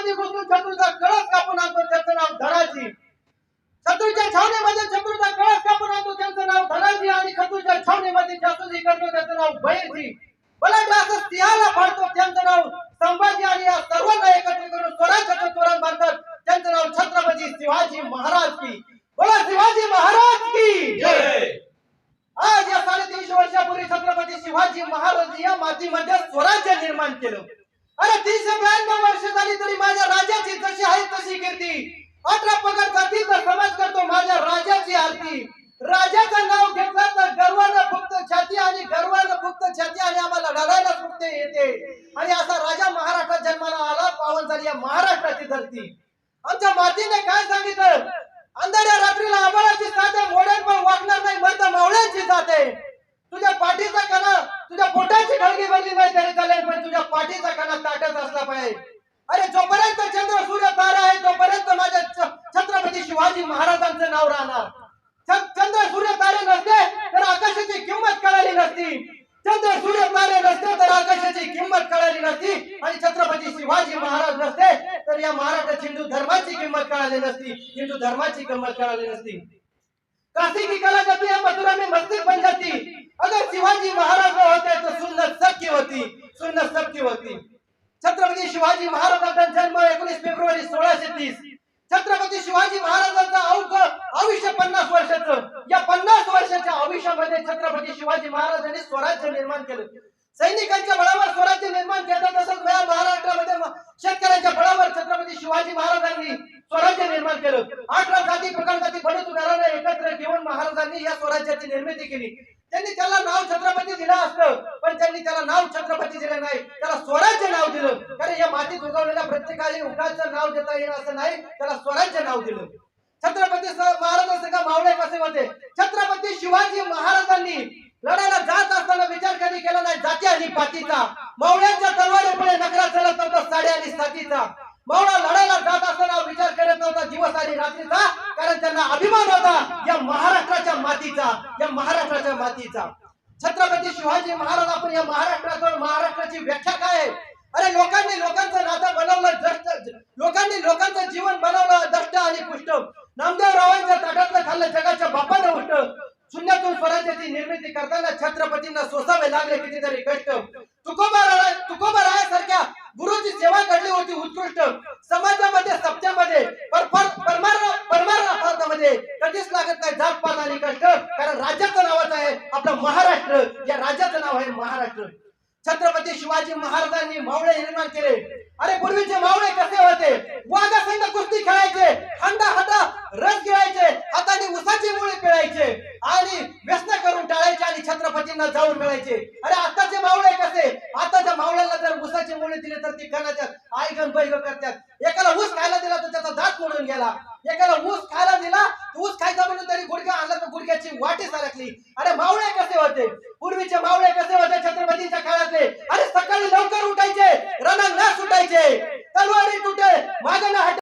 छावणीमध्ये घुसून शत्रूचा कळस कापून आणतो त्याचं नाव धनाजी. शत्रूच्या छावणीमध्ये शत्रूचा कळस कापून आणतो त्यांचं नाव धनाजी आणि शत्रूच्या छावणीमध्ये जासूसी करतो त्याचं नाव बहिरजी. बलाढ्य असं सिंहाला फाडतो त्यांचं नाव संभाजी आणि या सर्वांना एकत्र करून स्वराज्याचं तोरण बांधतात त्यांचं नाव छत्रपती शिवाजी महाराज की. बोला शिवाजी महाराज की जय. आज या 350 वर्षापूर्वी छत्रपती शिवाजी महाराज या मातीमध्ये स्वराज्य निर्माण केलं. अरे 392 वर्ष झाली तरी माझ्या राजाची जशी आहे तशी कीर्ती. 18 पगड जातीचा समाज करतो माझ्या राजाची आरती. राजाचं नाव घेतलं तर गर्वानं फुगत छाती आणि गर्वानं फुगत छाती आणि आम्हाला लढायला फुगते येते. आणि असा राजा महाराष्ट्रात जन्माला आला. पावन झाली या महाराष्ट्राची धरती. आमच्या मातीने काय सांगितलं? अंधाऱ्या रात्रीला आभाळाची साथ आहे, मोड्यात पण वाकणार नाही मर्द मावळ्यांची जात आहे. तुझ्या पाठीचा कणा तुझ्या पोटाची खळगी भरली नाही तरी चालेल पण तुझ्या पाठीचा कणा ताटत असला पाहिजे. अरे जोपर्यंत चंद्र सूर्य तारा आहे तोपर्यंत माझ्या छत्रपती शिवाजी महाराजांचं नाव राहणार. चंद्र सूर्य तारे नसते तर आकाशाची किंमत कळाली नसती. चंद्र सूर्य तारे नसते तर आकाशाची किंमत कळाली नसती. आणि छत्रपती शिवाजी महाराज नसते तर या महाराष्ट्रात हिंदू धर्माची किंमत कळाली नसती. हिंदू धर्माची किंमत कळाली नसती. काशी की कला जाती है मथुरा में मस्जिद बन जाती. अगर शिवाजी महाराज होते तो सुन्नत सबकी होती. सुन्नत सबकी होती. छत्रपती शिवाजी महाराजांचा जन्म 19 फेब्रुवारी 1630. छत्रपती शिवाजी महाराजांचा आयुष्य 50 वर्षाचं. या 50 वर्षाच्या आयुष्यामध्ये छत्रपती शिवाजी महाराजांनी स्वराज्य निर्माण केलं. सैनिकांच्या बळावर स्वराज्य निर्माण केलं. तसंच महाराष्ट्रामध्ये शेतकऱ्यांच्या बळावर छत्रपती शिवाजी महाराजांनी स्वराज्य निर्माण केलं. 18 जाती प्रकारजाती बडतुरांना एकत्र घेऊन महाराजांनी या स्वराज्याची निर्मिती केली. त्यांनी त्याला नाव छत्रपती दिलं असतं पण त्यांनी त्याला नाव छत्रपती दिलं नाही. त्याला स्वराज्य नाव दिलं. कारण या मातीत उगवलेल्या प्रत्येकाला उगाचं नाव देता येईल असं नाही. त्याला स्वराज्य नाव दिलं. छत्रपती महाराजांसंग मावळे कसे होते? छत्रपती शिवाजी महाराजांनी लढायला जात असताना विचार कधी केला नाही जाती आणि पातीचा. मावळ्यांच्या तलवारीपुढे नकरा चालत नव्हता साडे आणि सातीचा. मावळा लढायला जात असताना विचार करत नव्हता दिवस आणि रात्रीचा. कारण त्यांना अभिमान होता या महाराष्ट्राच्या मातीचा. या महाराष्ट्राच्या मातीचा. छत्रपती शिवाजी महाराज आपण या महाराष्ट्राची व्याख्या काय आहे? अरे लोकांनी लोकांचं नातं बनवलं. लोकांनी लोकांचं जीवन बनवलं दष्ट आणि पुष्ट. नामदेवरावांच्या ताटातलं खाल्लं जगाच्या बापानं उष्ट. शून्यातून स्वराज्याची निर्मिती करताना छत्रपतींना सोसावे लागले कितीतरी कष्ट. तुकोबारायासारख्या गुरुची सेवा घडली होती उत्कृष्ट. समाजामध्ये सत्यामध्ये परमार्थामध्ये कधीच लागत नाही जात पात आणि कष्ट. कारण राज्याचं नावच आहे आपलं महाराष्ट्र. या राज्याचं नाव आहे महाराष्ट्र. छत्रपती शिवाजी महाराजांनी मावळे निर्माण केले. अरे पूर्वीचे मावळे कसे होते? वाघासंग कुस्ती खेळायचे, हांडा रस गिळायचे, हाताने उसाची मुळे पिळायचे आणि व्यसन करून टाळायचे आणि छत्रपतींना जाऊन मिळायचे. अरे आताचे मावळे कसे? आताच्या मावळ्याला जर उसाची मुळे दिली तर ती कणाच्यात आईगण बैग करतात. एकाला ऊस खायला दिला तर त्याचा दात मोडून गेला. एकाला ऊस खायला दिला ऊस खायचा म्हणून तरी गुडघा आणला तर गुडघ्याची वाटी सरकली. अरे मावळे कसे होते? पूर्वीचे मावळे कसे होते छत्रपतींच्या काळातले? अरे सकाळी लवकर उठायचे, रणांगणात सुटायचे, तलवारी तुटे मागणं